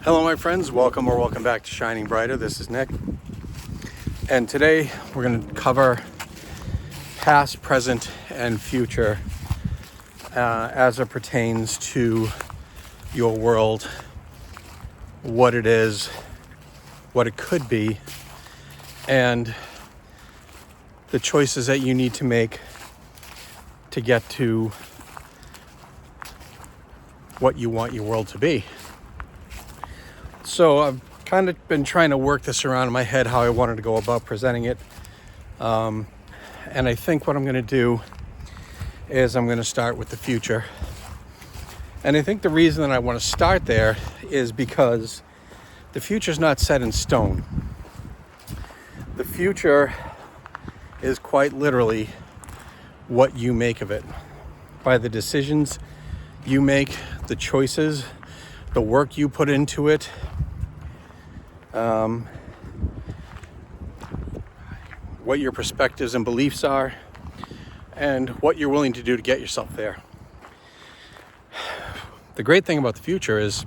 Hello my friends, welcome back to Shining Brighter. This is Nick, and today we're going to cover past, present, and future as it pertains to your world, what it is, what it could be, and the choices that you need to make to get to what you want your world to be. So I've kind of been trying to work this around in my head, how I wanted to go about presenting it. And I think what I'm going to do is I'm going to start with the future. And I think the reason that I want to start there is because the future is not set in stone. The future is quite literally what you make of it. By the decisions you make, the choices, the work you put into it, what your perspectives and beliefs are, and what you're willing to do to get yourself there. The great thing about the future is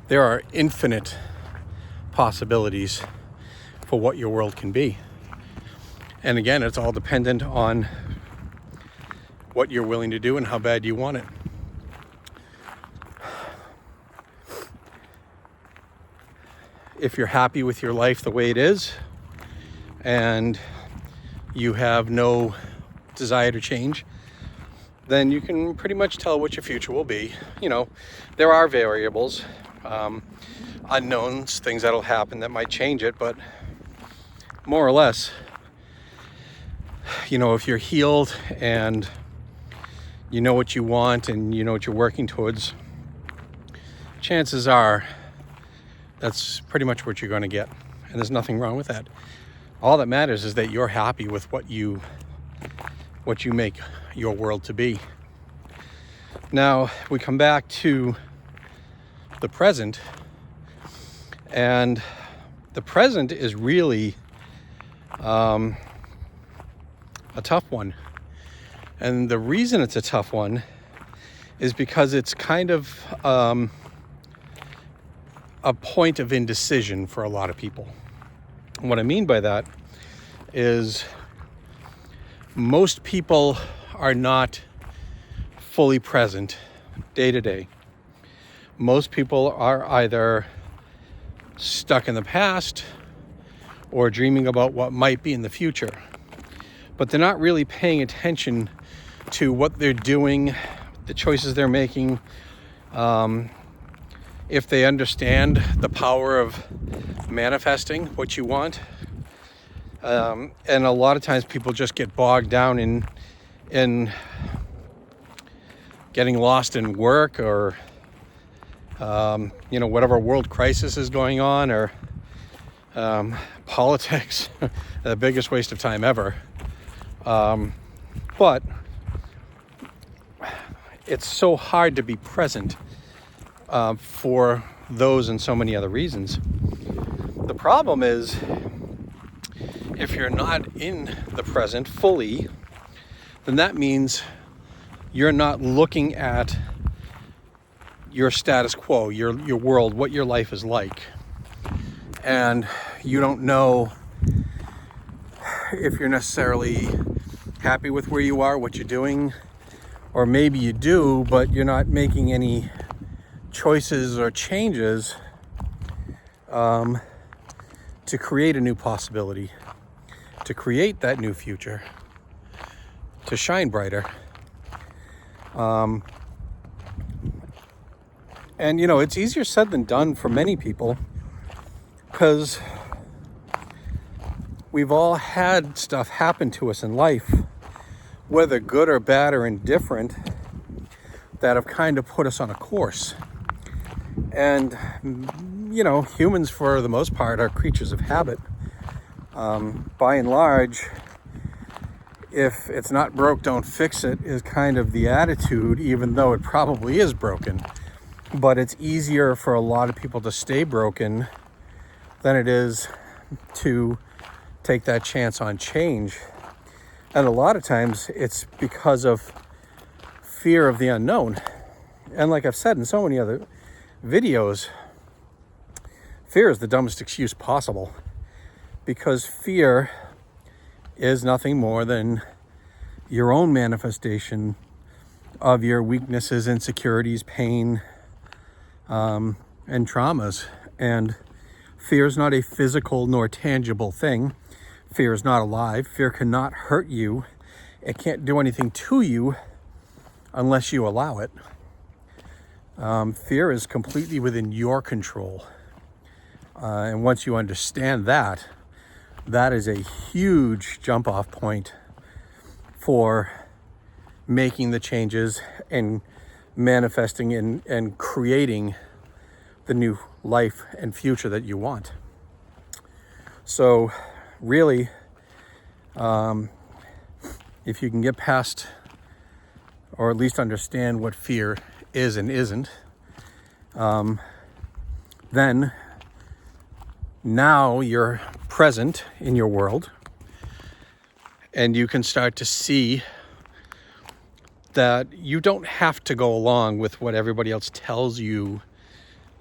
there are infinite possibilities for what your world can be. And again, it's all dependent on what you're willing to do and how bad you want it. If you're happy with your life the way it is and you have no desire to change, then you can pretty much tell what your future will be. You know, there are variables, unknowns, things that'll happen that might change it, but more or less, you know, if you're healed and you know what you want and you know what you're working towards, chances are that's pretty much what you're going to get. And there's nothing wrong with that. All that matters is that you're happy with what you make your world to be. Now, we come back to the present. And the present is really a tough one. And the reason it's a tough one is because it's kind of a point of indecision for a lot of people. And what I mean by that is most people are not fully present day to day. Most people are either stuck in the past or dreaming about what might be in the future. But they're not really paying attention to what they're doing, the choices they're making. If they understand the power of manifesting what you want. And a lot of times people just get bogged down in getting lost in work or, whatever world crisis is going on, or politics, the biggest waste of time ever. But it's so hard to be present for those and so many other reasons. The problem is, if you're not in the present fully, then that means you're not looking at your status quo, your world, what your life is like. And you don't know if you're necessarily happy with where you are, what you're doing, or maybe you do, but you're not making any choices or changes to create a new possibility, to create that new future, to shine brighter. And it's easier said than done for many people, because we've all had stuff happen to us in life, whether good or bad or indifferent, that have kind of put us on a course. And humans for the most part are creatures of habit. By and large, if it's not broke, don't fix it is kind of the attitude, even though it probably is broken. But it's easier for a lot of people to stay broken than it is to take that chance on change. And a lot of times it's because of fear of the unknown. And like I've said in so many other videos, Fear is the dumbest excuse possible, because fear is nothing more than your own manifestation of your weaknesses, insecurities, pain, and traumas. And fear is not a physical nor tangible thing. Fear is not alive. Fear cannot hurt you. It can't do anything to you unless you allow it. Fear is completely within your control. And once you understand that, that is a huge jump off point for making the changes and manifesting and creating the new life and future that you want. So really, if you can get past, or at least understand what fear is and isn't, then now you're present in your world, and you can start to see that you don't have to go along with what everybody else tells you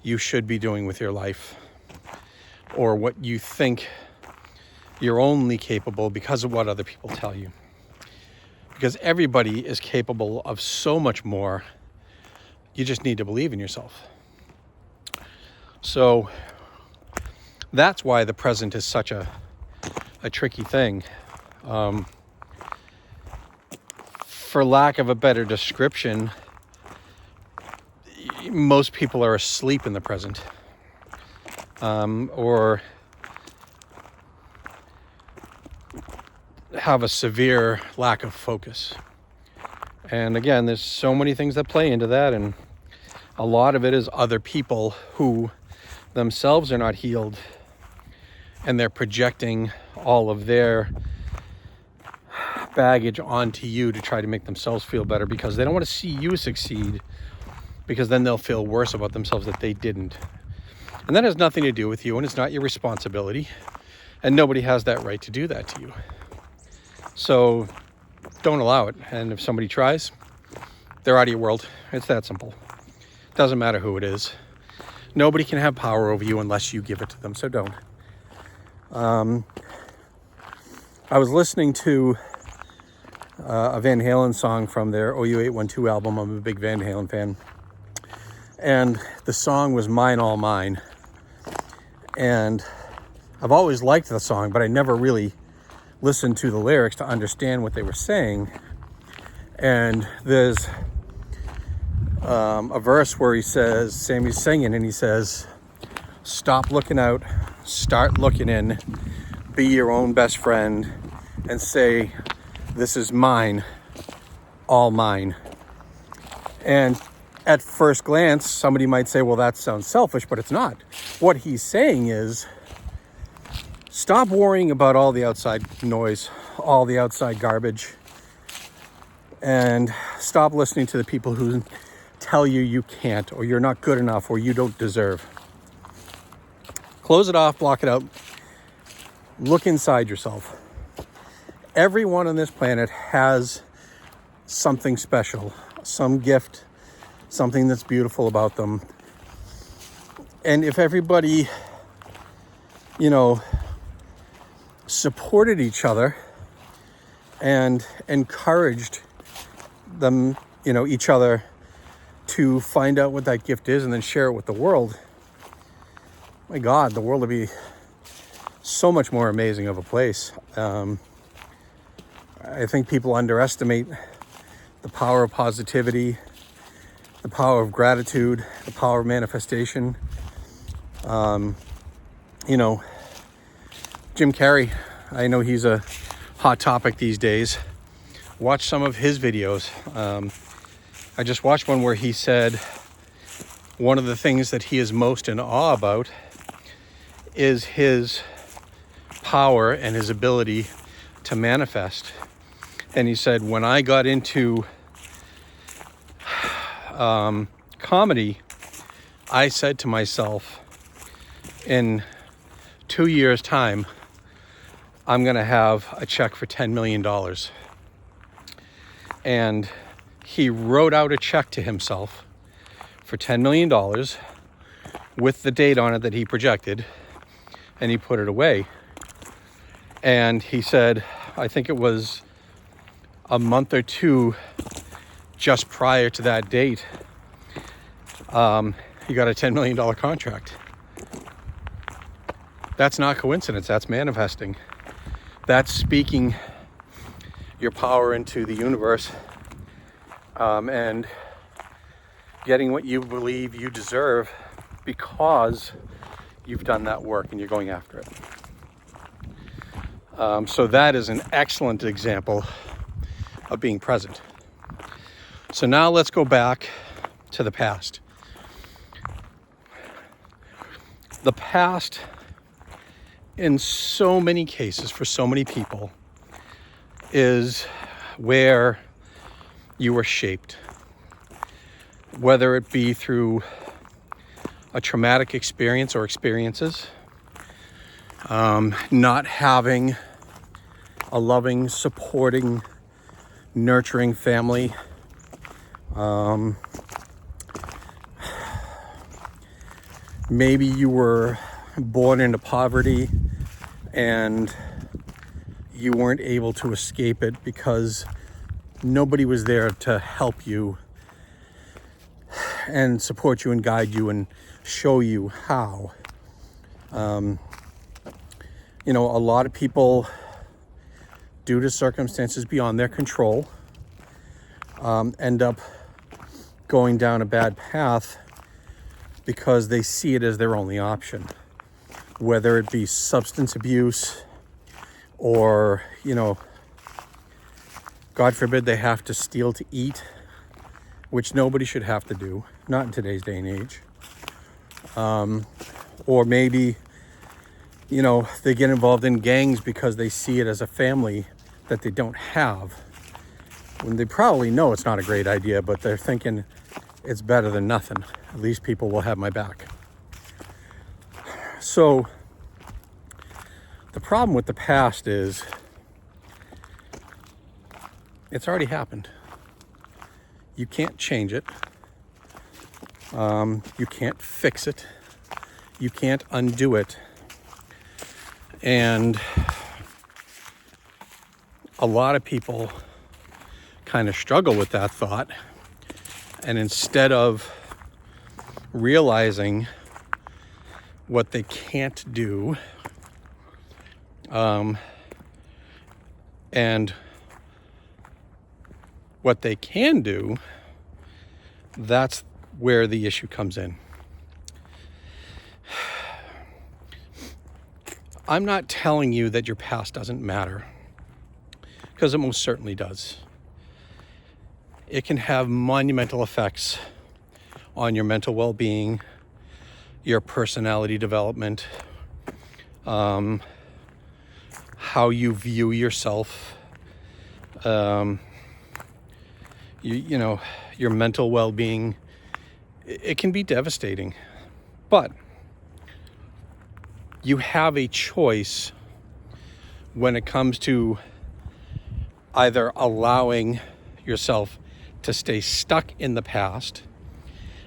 you should be doing with your life, or what you think you're only capable because of what other people tell you. Because everybody is capable of so much more. You just need to believe in yourself. So that's why the present is such a tricky thing. For lack of a better description, most people are asleep in the present, or have a severe lack of focus. And again, there's so many things that play into that, and a lot of it is other people who themselves are not healed, and they're projecting all of their baggage onto you to try to make themselves feel better, because they don't want to see you succeed, because then they'll feel worse about themselves that they didn't. And that has nothing to do with you, and it's not your responsibility, and nobody has that right to do that to you. So don't allow it. And if somebody tries, they're out of your world. It's that simple. Doesn't matter who it is. Nobody can have power over you unless you give it to them, so don't. I was listening to a Van Halen song from their OU812 album. I'm a big Van Halen fan. And the song was Mine All Mine. And I've always liked the song, but I never really listened to the lyrics to understand what they were saying. And there's a verse where he says, Sammy's singing, and he says, stop looking out, start looking in, be your own best friend, and say, this is mine, all mine. And at first glance, somebody might say, well, that sounds selfish, but it's not. What he's saying is, stop worrying about all the outside noise, all the outside garbage, and stop listening to the people who tell you you can't, or you're not good enough, or you don't deserve. Close it off, block it out. Look inside yourself. Everyone on this planet has something special, some gift, something that's beautiful about them. And if everybody, supported each other and encouraged them, each other, to find out what that gift is and then share it with the world, my God, the world would be so much more amazing of a place. I think people underestimate the power of positivity, the power of gratitude, the power of manifestation. Jim Carrey, I know he's a hot topic these days. Watch some of his videos. I just watched one where he said one of the things that he is most in awe about is his power and his ability to manifest. And he said, when I got into comedy, I said to myself, in 2 years' time, I'm going to have a check for $10 million. And he wrote out a check to himself for $10 million, with the date on it that he projected, and he put it away. And he said, I think it was a month or two just prior to that date, he got a $10 million contract. That's not coincidence. That's manifesting. That's speaking your power into the universe, and getting what you believe you deserve because you've done that work and you're going after it. So that is an excellent example of being present. So now let's go back to the past. The past, in so many cases, for so many people, is where you were shaped. Whether it be through a traumatic experience or experiences, not having a loving, supporting, nurturing family, maybe you were born into poverty and you weren't able to escape it because nobody was there to help you and support you and guide you and show you how. A lot of people, due to circumstances beyond their control, end up going down a bad path because they see it as their only option, whether it be substance abuse or, God forbid they have to steal to eat, which nobody should have to do, not in today's day and age. Or maybe, they get involved in gangs because they see it as a family that they don't have, when they probably know it's not a great idea, but they're thinking it's better than nothing. At least people will have my back. So the problem with the past is it's already happened. You can't change it. You can't fix it. You can't undo it. And a lot of people kind of struggle with that thought. And instead of realizing what they can't do, and what they can do, that's where the issue comes in. I'm not telling you that your past doesn't matter, because it most certainly does. It can have monumental effects on your mental well-being, your personality development, how you view yourself, your mental well-being. It can be devastating, but you have a choice when it comes to either allowing yourself to stay stuck in the past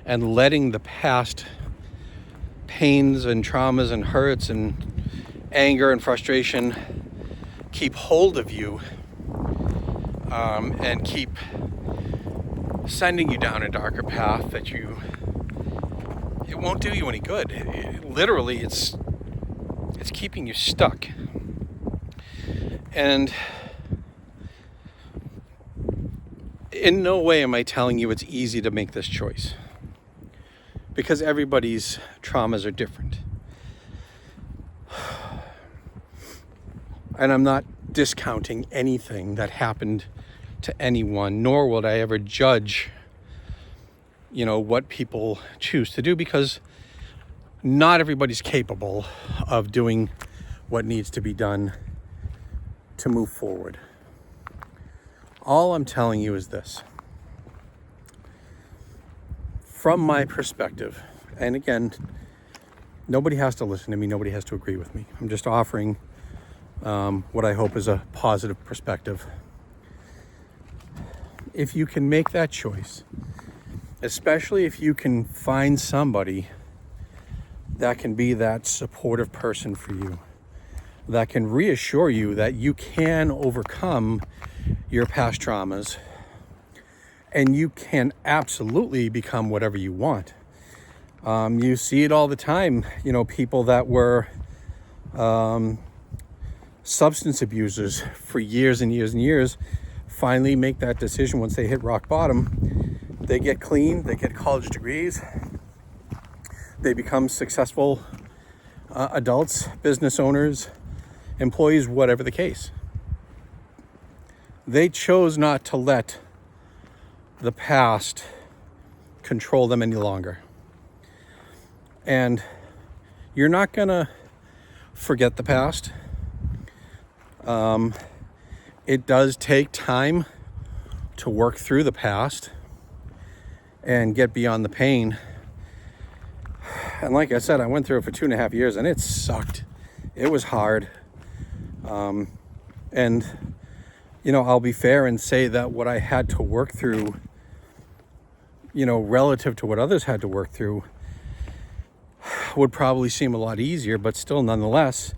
and letting the past pains and traumas and hurts and anger and frustration keep hold of you, and keep sending you down a darker path that it won't do you any good. Literally, it's keeping you stuck. And in no way am I telling you it's easy to make this choice, because everybody's traumas are different. And I'm not discounting anything that happened to anyone, nor would I ever judge, what people choose to do, because not everybody's capable of doing what needs to be done to move forward. All I'm telling you is this. From my perspective, and again, nobody has to listen to me, nobody has to agree with me. I'm just offering what I hope is a positive perspective. If you can make that choice, especially if you can find somebody that can be that supportive person for you, that can reassure you that you can overcome your past traumas and you can absolutely become whatever you want. You see it all the time, you know, people that were substance abusers for years and years and years finally make that decision once they hit rock bottom. They get clean, they get college degrees, they become successful adults, business owners, employees, whatever the case. They chose not to let the past control them any longer. And you're not gonna forget the past. It does take time to work through the past and get beyond the pain. And like I said, I went through it for 2.5 years and it sucked. It was hard. And, you know, I'll be fair and say that what I had to work through, you know, relative to what others had to work through, would probably seem a lot easier, but still, nonetheless,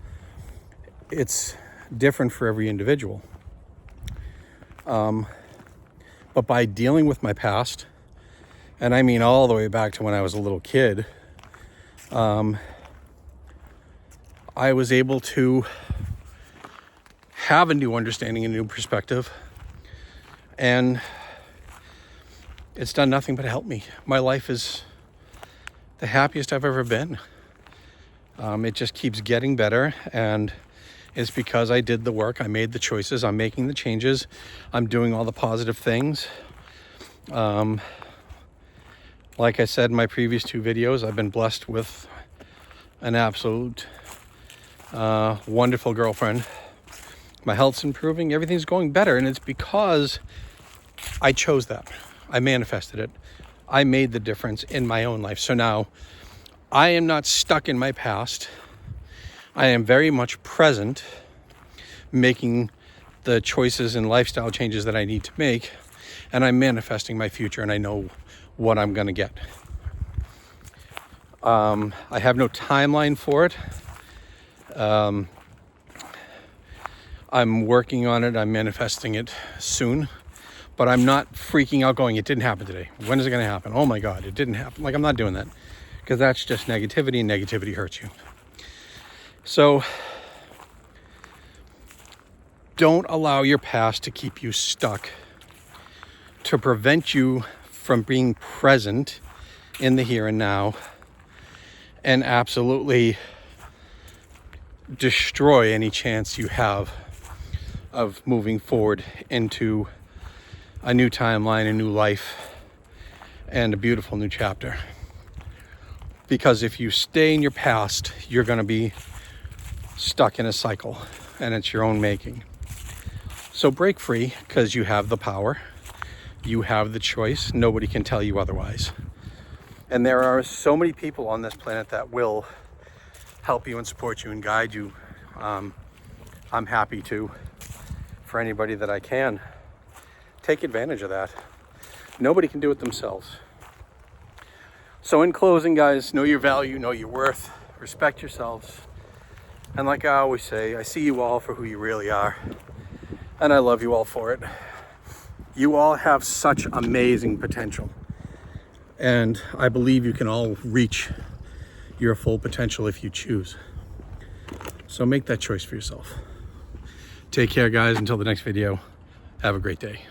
it's different for every individual. But by dealing with my past, and I mean all the way back to when I was a little kid, I was able to have a new understanding, a new perspective, and it's done nothing but help me. My life is the happiest I've ever been. It just keeps getting better, and it's because I did the work, I made the choices, I'm making the changes, I'm doing all the positive things. Like I said in my previous 2 videos, I've been blessed with an absolute wonderful girlfriend. My health's improving, everything's going better, and it's because I chose that. I manifested it. I made the difference in my own life. So now I am not stuck in my past. I am very much present, making the choices and lifestyle changes that I need to make, and I'm manifesting my future, and I know what I'm going to get. I have no timeline for it. I'm working on it. I'm manifesting it soon, but I'm not freaking out going, it didn't happen today. When is it going to happen? Oh my God, it didn't happen. Like, I'm not doing that, because that's just negativity, and negativity hurts you. So don't allow your past to keep you stuck, to prevent you from being present in the here and now, and absolutely destroy any chance you have of moving forward into a new timeline, a new life, and a beautiful new chapter. Because if you stay in your past, you're going to be stuck in a cycle, and it's your own making. So break free, because you have the power. You have the choice. Nobody can tell you otherwise. And there are so many people on this planet that will help you and support you and guide you. I'm happy to, for anybody that I can. Take advantage of that. Nobody can do it themselves. So in closing, guys, know your value, know your worth, respect yourselves. And like I always say, I see you all for who you really are. And I love you all for it. You all have such amazing potential. And I believe you can all reach your full potential if you choose. So make that choice for yourself. Take care, guys. Until the next video, have a great day.